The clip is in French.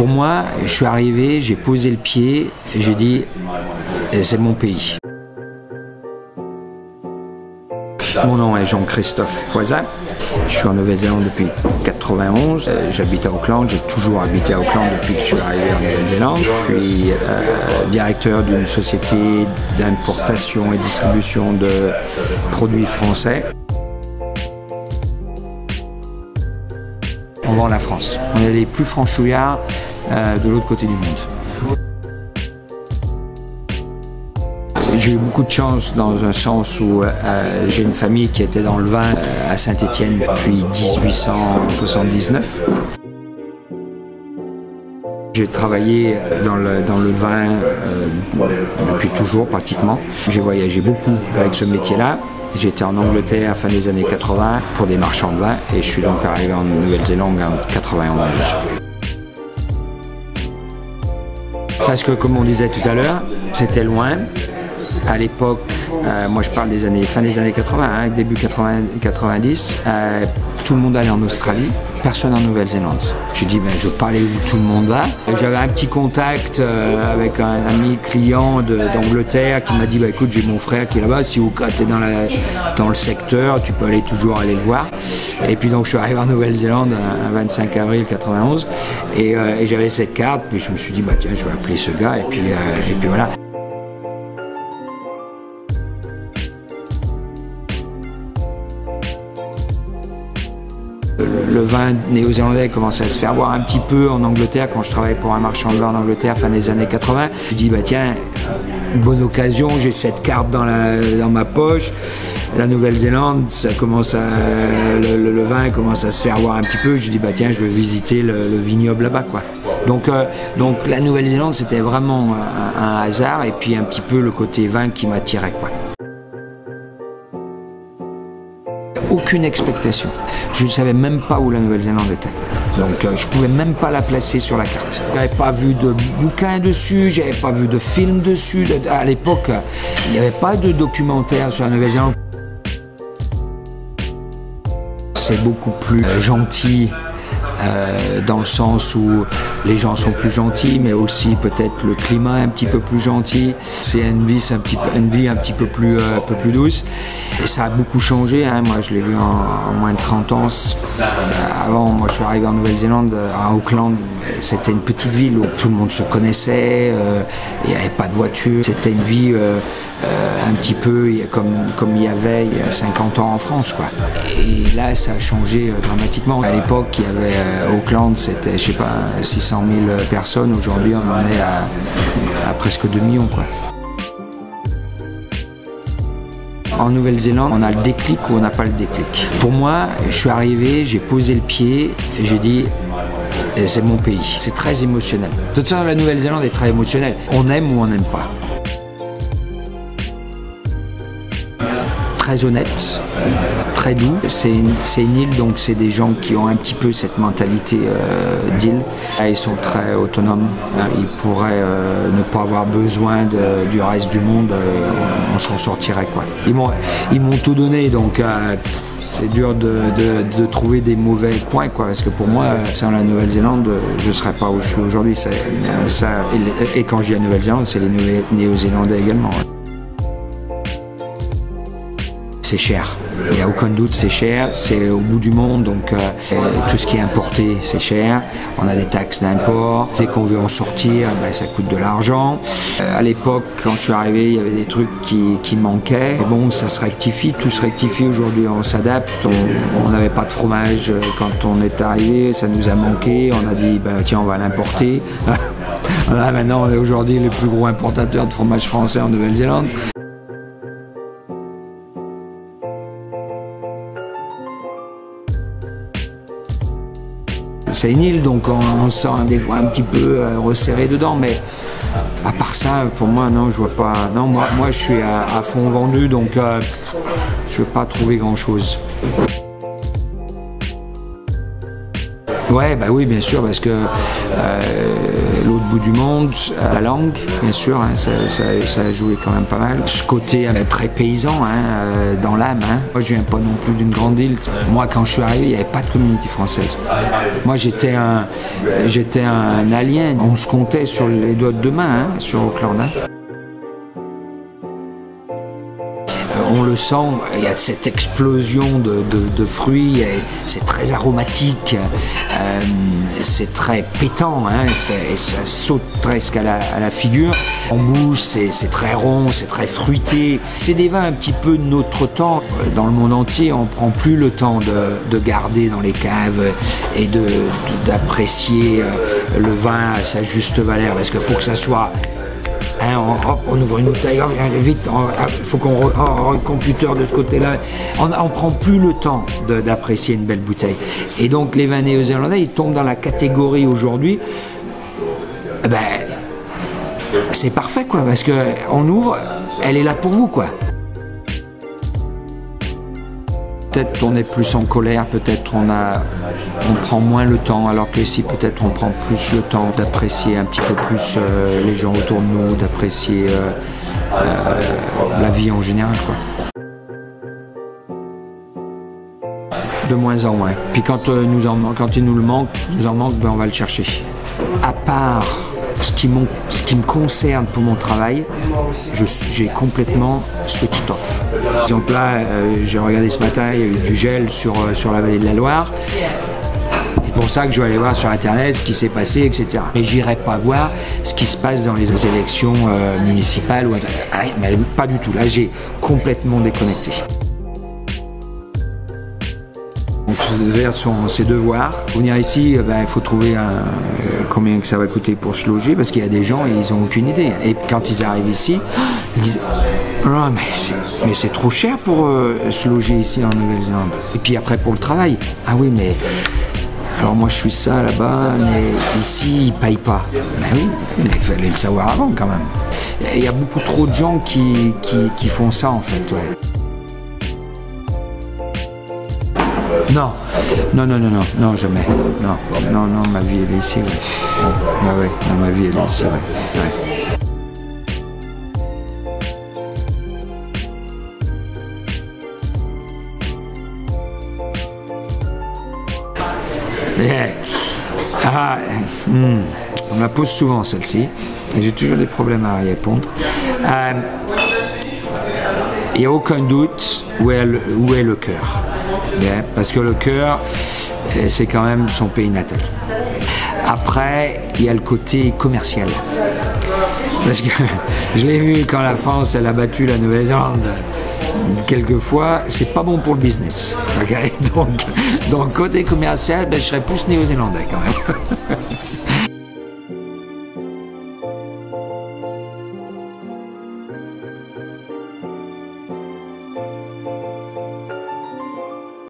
Pour moi, je suis arrivé, j'ai posé le pied, j'ai dit c'est mon pays. Mon nom est Jean-Christophe Poisin, je suis en Nouvelle-Zélande depuis 91, j'habite à Auckland, j'ai toujours habité à Auckland depuis que je suis arrivé en Nouvelle-Zélande. Je suis directeur d'une société d'importation et distribution de produits français. On vend la France, on est les plus franchouillards de l'autre côté du monde. J'ai eu beaucoup de chance dans un sens où j'ai une famille qui était dans le vin à Saint-Étienne depuis 1879. J'ai travaillé dans le vin depuis toujours pratiquement. J'ai voyagé beaucoup avec ce métier-là. J'étais en Angleterre fin des années 80 pour des marchands de vin et je suis donc arrivé en Nouvelle-Zélande en 91. Parce que comme on disait tout à l'heure, c'était loin. À l'époque, moi je parle des années, fin des années 80, hein, début 90, tout le monde allait en Australie, personne en Nouvelle-Zélande. Je dis, ben, je veux pas aller où tout le monde va. J'avais un petit contact avec un ami client d'Angleterre qui m'a dit, bah, écoute, j'ai mon frère qui est là-bas, si tu es dans le secteur, tu peux toujours aller le voir. Et puis donc je suis arrivé en Nouvelle-Zélande un 25 avril 91 et j'avais cette carte, puis je me suis dit, bah, tiens, je vais appeler ce gars et puis voilà. Le vin néo-zélandais commençait à se faire voir un petit peu en Angleterre quand je travaillais pour un marchand de vin en Angleterre fin des années 80. Je dis bah tiens, une bonne occasion, j'ai cette carte dans ma poche. La Nouvelle-Zélande, le vin commence à se faire voir un petit peu. Je dis bah tiens, je vais visiter le vignoble là-bas quoi. Donc la Nouvelle-Zélande c'était vraiment un hasard et puis un petit peu le côté vin qui m'attirait quoi. Aucune expectation. Je ne savais même pas où la Nouvelle-Zélande était. Donc je ne pouvais même pas la placer sur la carte. Je n'avais pas vu de bouquin dessus, je n'avais pas vu de film dessus. À l'époque, il n'y avait pas de documentaire sur la Nouvelle-Zélande. C'est beaucoup plus gentil. Dans le sens où les gens sont plus gentils, mais aussi peut-être le climat est un petit peu plus gentil. C'est une vie un petit peu plus douce. Et ça a beaucoup changé, hein. Moi je l'ai vu en moins de 30 ans. Avant, moi je suis arrivé en Nouvelle-Zélande, à Auckland, c'était une petite ville où tout le monde se connaissait, il n'y avait pas de voiture. C'était une vie un petit peu comme il y avait il y a 50 ans en France quoi. Et là ça a changé dramatiquement. À l'époque il y avait Auckland, c'était je sais pas 600 000 personnes, aujourd'hui on en est à presque 2 millions quoi. En Nouvelle-Zélande, on a le déclic ou on n'a pas le déclic. Pour moi, je suis arrivé, j'ai posé le pied, j'ai dit c'est mon pays. C'est très émotionnel. De toute façon, la Nouvelle-Zélande est très émotionnelle. On aime ou on n'aime pas. Très honnête, très doux. C'est une île, donc c'est des gens qui ont un petit peu cette mentalité d'île. Ils sont très autonomes. Ils pourraient ne pas avoir besoin du reste du monde. On s'en sortirait quoi. Ils m'ont tout donné, donc c'est dur de trouver des mauvais coins quoi. Parce que pour moi, sans la Nouvelle-Zélande, je ne serais pas où je suis aujourd'hui. Et quand je dis la Nouvelle-Zélande, c'est les Néo-Zélandais également. C'est cher, il n'y a aucun doute, c'est cher, c'est au bout du monde, donc tout ce qui est importé, c'est cher. On a des taxes d'import, dès qu'on veut en sortir, ben, ça coûte de l'argent. À l'époque, quand je suis arrivé, il y avait des trucs qui manquaient. Et bon, ça se rectifie, tout se rectifie aujourd'hui, on s'adapte. On n'avait pas de fromage quand on est arrivé, ça nous a manqué. On a dit, ben, tiens, on va l'importer. Voilà, maintenant, on est aujourd'hui les plus gros importateurs de fromage français en Nouvelle-Zélande. C'est une île, donc on se sent des fois un petit peu resserré dedans, mais à part ça, pour moi, non, je vois pas. Non, moi je suis à fond vendu, donc je ne veux pas trouver grand-chose. Ouais, bah oui, bien sûr, parce que l'autre bout du monde, la langue, bien sûr, hein, ça a joué quand même pas mal. Ce côté très paysan, hein, dans l'âme. Hein. Moi, je viens pas non plus d'une grande île. Moi, quand je suis arrivé, il n'y avait pas de communauté française. Moi, j'étais un alien. On se comptait sur les doigts de deux mains, hein, sur Auckland. Hein. On le sent, il y a cette explosion de fruits, c'est très aromatique, c'est très pétant, hein, et ça saute presque à la figure. En bouche, c'est très rond, c'est très fruité. C'est des vins un petit peu de notre temps. Dans le monde entier, on ne prend plus le temps de garder dans les caves et d'apprécier le vin à sa juste valeur, parce qu'il faut que ça soit... Hein, on ouvre une bouteille, vite, il faut qu'on le computer de ce côté-là. On ne prend plus le temps d'apprécier une belle bouteille. Et donc les vins néo-zélandais, ils tombent dans la catégorie aujourd'hui. Ben, c'est parfait, quoi, parce qu'on ouvre, elle est là pour vous, quoi. Peut-être on est plus en colère, peut-être on prend moins le temps, alors que ici peut-être on prend plus le temps d'apprécier un petit peu plus les gens autour de nous, d'apprécier la vie en général, quoi. De moins en moins. Puis quand il nous en manque, ben on va le chercher. À part ce qui me concerne pour mon travail, j'ai complètement switched off. Par exemple là, j'ai regardé ce matin, il y a eu du gel sur la vallée de la Loire. C'est pour ça que je vais aller voir sur internet ce qui s'est passé, etc. Mais j'irai pas voir ce qui se passe dans les élections municipales. Mais pas du tout, là j'ai complètement déconnecté. Donc, vers ses devoirs. Pour venir ici, il faut trouver combien que ça va coûter pour se loger, parce qu'il y a des gens, ils n'ont aucune idée. Et quand ils arrivent ici, ils disent « Oh, mais c'est trop cher pour se loger ici en Nouvelle-Zélande. » Et puis après pour le travail. « Ah oui, mais alors moi je suis ça là-bas, mais ici ils ne payent pas. » Ben oui, mais il fallait le savoir avant quand même. Il y a beaucoup trop de gens qui font ça en fait, ouais. Non, jamais. Non, ma vie elle est ici, ouais. Ouais, non, ma vie elle est ici, ouais. On me la pose souvent celle-ci, et j'ai toujours des problèmes à y répondre. Il n'y a aucun doute où est le cœur. Yeah, parce que le cœur, c'est quand même son pays natal. Après, il y a le côté commercial. Parce que je l'ai vu quand la France elle a battu la Nouvelle-Zélande. Quelquefois, c'est pas bon pour le business. Okay, donc côté commercial, je serais plus néo-zélandais quand même.